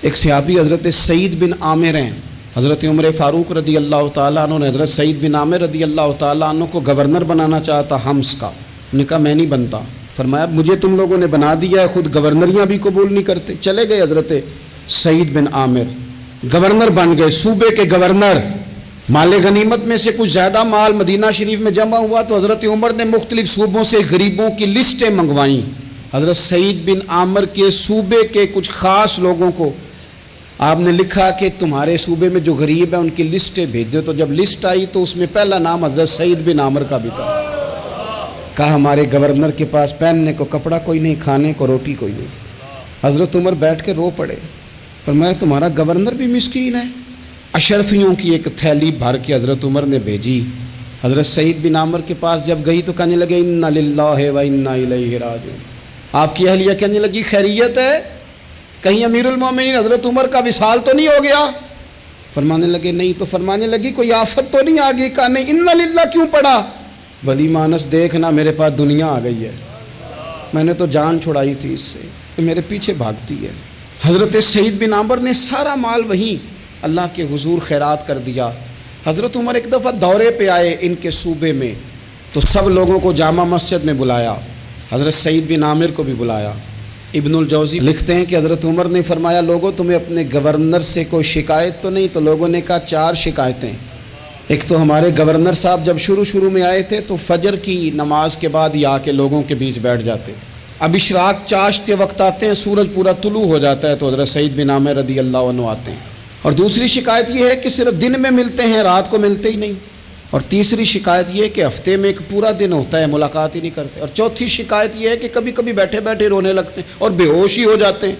ایک صحابی حضرت سعید بن عامر ہیں، حضرت عمر فاروق رضی اللہ تعالیٰ عنہ نے حضرت سعید بن عامر رضی اللہ تعالیٰ عنہ کو گورنر بنانا چاہتا حمص کا. انہوں نے کہا میں نہیں بنتا. فرمایا مجھے تم لوگوں نے بنا دیا ہے، خود گورنریاں بھی قبول نہیں کرتے. چلے گئے حضرت سعید بن عامر، گورنر بن گئے، صوبے کے گورنر. مال غنیمت میں سے کچھ زیادہ مال مدینہ شریف میں جمع ہوا تو حضرت عمر نے مختلف صوبوں سے غریبوں کی لسٹیں منگوائیں. حضرت سعید بن عامر کے صوبے کے کچھ خاص لوگوں کو آپ نے لکھا کہ تمہارے صوبے میں جو غریب ہیں ان کی لسٹیں بھیج دو. تو جب لسٹ آئی تو اس میں پہلا نام حضرت سعید بن عامر کا بھی تھا. کہا ہمارے گورنر کے پاس پہننے کو کپڑا کوئی نہیں، کھانے کو روٹی کوئی نہیں. حضرت عمر بیٹھ کے رو پڑے. فرمایا تمہارا گورنر بھی مسکین ہے. اشرفیوں کی ایک تھیلی بھر کے حضرت عمر نے بھیجی. حضرت سعید بن عامر کے پاس جب گئی تو کہنے لگے انا للہ و انا الیہ راجعون. آپ کی اہلیہ کہنے لگی خیریت ہے؟ کہیں امیر المومنین حضرت عمر کا وصال تو نہیں ہو گیا؟ فرمانے لگے نہیں. تو فرمانے لگی کوئی آفت تو نہیں آ گئی؟ کہا نہیں. انا للہ کیوں پڑھا؟ ولی مانس دیکھنا میرے پاس دنیا آ گئی ہے، میں نے تو جان چھڑائی تھی اس سے، کہ میرے پیچھے بھاگتی ہے. حضرت سعید بن عامر نے سارا مال وہیں اللہ کے حضور خیرات کر دیا. حضرت عمر ایک دفعہ دورے پہ آئے ان کے صوبے میں تو سب لوگوں کو جامع مسجد میں بلایا، حضرت سعید بن عامر کو بھی بلایا. ابن الجوزی لکھتے ہیں کہ حضرت عمر نے فرمایا لوگوں تمہیں اپنے گورنر سے کوئی شکایت تو نہیں؟ تو لوگوں نے کہا 4 شکایتیں. ایک تو ہمارے گورنر صاحب جب شروع میں آئے تھے تو فجر کی نماز کے بعد ہی آ کے لوگوں کے بیچ بیٹھ جاتے تھے. اب اشراق چاشت کے وقت آتے ہیں، سورج پورا طلوع ہو جاتا ہے تو حضرت سعید بن عامر رضی اللہ عنہ آتے ہیں. اور دوسری شکایت یہ ہے کہ صرف دن میں ملتے ہیں، رات کو ملتے ہی نہیں. اور تیسری شکایت یہ ہے کہ ہفتے میں ایک پورا دن ہوتا ہے ملاقات ہی نہیں کرتے. اور چوتھی شکایت یہ ہے کہ کبھی کبھی بیٹھے بیٹھے رونے لگتے ہیں اور بے ہوش ہی ہو جاتے ہیں.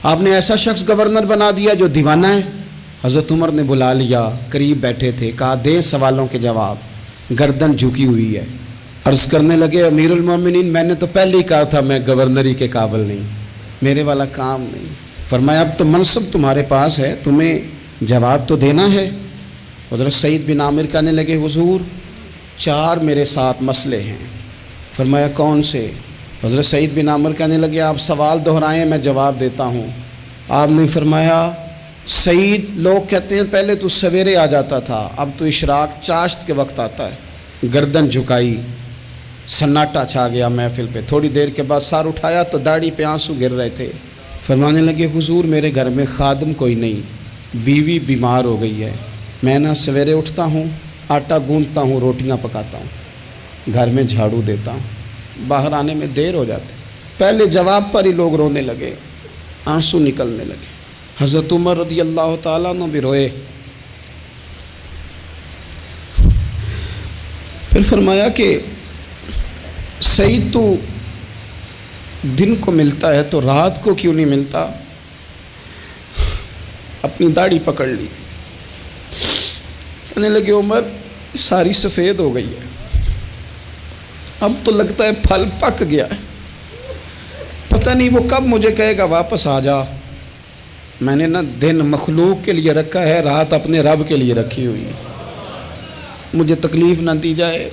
آپ نے ایسا شخص گورنر بنا دیا جو دیوانہ ہے. حضرت عمر نے بلا لیا، قریب بیٹھے تھے، کہا دیں سوالوں کے جواب. گردن جھکی ہوئی ہے. عرض کرنے لگے امیر المومنین میں نے تو پہلے ہی کہا تھا میں گورنری کے قابل نہیں، میرے والا کام نہیں. فرمایا اب تو منصب تمہارے پاس ہے، تمہیں جواب تو دینا ہے. حضرت سعید بن عامر کہنے لگے حضور 4 میرے ساتھ مسئلے ہیں. فرمایا کون سے؟ حضرت سعید بن عامر کہنے لگے آپ سوال دہرائیں میں جواب دیتا ہوں. آپ نے فرمایا سعید لوگ کہتے ہیں پہلے تو سویرے آ جاتا تھا، اب تو اشراق چاشت کے وقت آتا ہے. گردن جھکائی، سناٹا چھا گیا محفل پہ. تھوڑی دیر کے بعد سر اٹھایا تو داڑھی پہ آنسو گر رہے تھے. فرمانے لگے حضور میرے گھر میں خادم کوئی نہیں، بیوی بیمار ہو گئی ہے. میں نہ سویرے اٹھتا ہوں، آٹا گوندتا ہوں، روٹیاں پکاتا ہوں، گھر میں جھاڑو دیتا ہوں، باہر آنے میں دیر ہو جاتی. پہلے جواب پر ہی لوگ رونے لگے، آنسو نکلنے لگے. حضرت عمر رضی اللہ تعالیٰ عنہ بھی روئے. پھر فرمایا کہ سعید تو دن کو ملتا ہے تو رات کو کیوں نہیں ملتا؟ اپنی داڑھی پکڑ لی. کہنے لگے عمر ساری سفید ہو گئی ہے، اب تو لگتا ہے پھل پک گیا ہے، پتہ نہیں وہ کب مجھے کہے گا واپس آ جا. میں نے نہ دن مخلوق کے لیے رکھا ہے، رات اپنے رب کے لیے رکھی ہوئی ہے، مجھے تکلیف نہ دی جائے.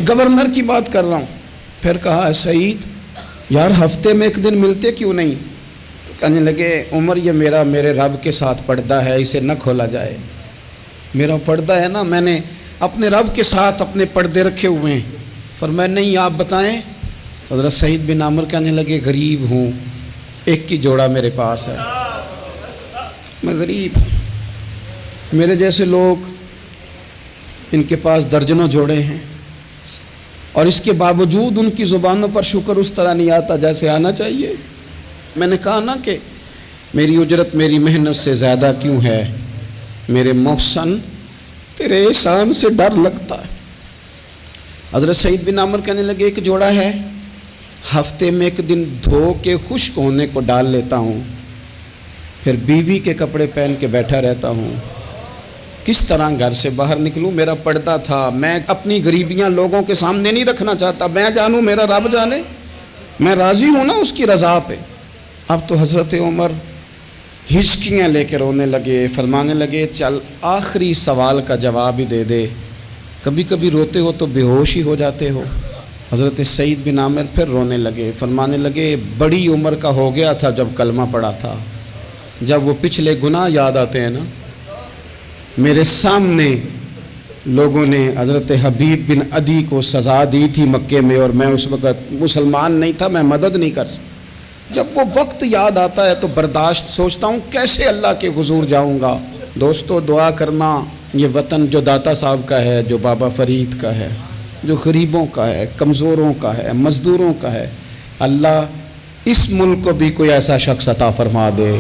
گورنر کی بات کر رہا ہوں. پھر کہا سعید یار ہفتے میں ایک دن ملتے کیوں نہیں؟ تو کہنے لگے عمر یہ میرے رب کے ساتھ پردہ ہے، اسے نہ کھولا جائے. میرا پردہ ہے نا، میں نے اپنے رب کے ساتھ اپنے پردے رکھے ہوئے ہیں. فرمایا نہیں آپ بتائیں. حضرت سعید بن عامر کہنے لگے غریب ہوں، ایک کی جوڑا میرے پاس ہے، میں غریب ہوں. میرے جیسے لوگ ان کے پاس درجنوں جوڑے ہیں اور اس کے باوجود ان کی زبانوں پر شکر اس طرح نہیں آتا جیسے آنا چاہیے. میں نے کہا نا کہ میری اجرت میری محنت سے زیادہ کیوں ہے؟ میرے محسن تیرے احسان سے ڈر لگتا ہے. حضرت سعید بن عامر کہنے لگے ایک جوڑا ہے، ہفتے میں ایک دن دھو کے خشک ہونے کو ڈال لیتا ہوں، پھر بیوی کے کپڑے پہن کے بیٹھا رہتا ہوں. کس طرح گھر سے باہر نکلوں؟ میرا پردہ تھا، میں اپنی غریبیاں لوگوں کے سامنے نہیں رکھنا چاہتا. میں جانوں میرا رب جانے، میں راضی ہوں نا اس کی رضا پہ. اب تو حضرت عمر ہچکیاں لے کے رونے لگے. فرمانے لگے چل آخری سوال کا جواب ہی دے دے، کبھی کبھی روتے ہو تو بے ہوش ہی ہو جاتے ہو. حضرت سعید بن عامر پھر رونے لگے. فرمانے لگے بڑی عمر کا ہو گیا تھا جب کلمہ پڑھا تھا، جب وہ پچھلے گناہ یاد آتے ہیں نا، میرے سامنے لوگوں نے حضرت حبیب بن عدی کو سزا دی تھی مکے میں، اور میں اس وقت مسلمان نہیں تھا، میں مدد نہیں کر سکتا۔ جب وہ وقت یاد آتا ہے تو برداشت، سوچتا ہوں کیسے اللہ کے حضور جاؤں گا۔ دوستو دعا کرنا، یہ وطن جو داتا صاحب کا ہے، جو بابا فرید کا ہے، جو غریبوں کا ہے، کمزوروں کا ہے، مزدوروں کا ہے، اللہ اس ملک کو بھی کوئی ایسا شخص عطا فرما دے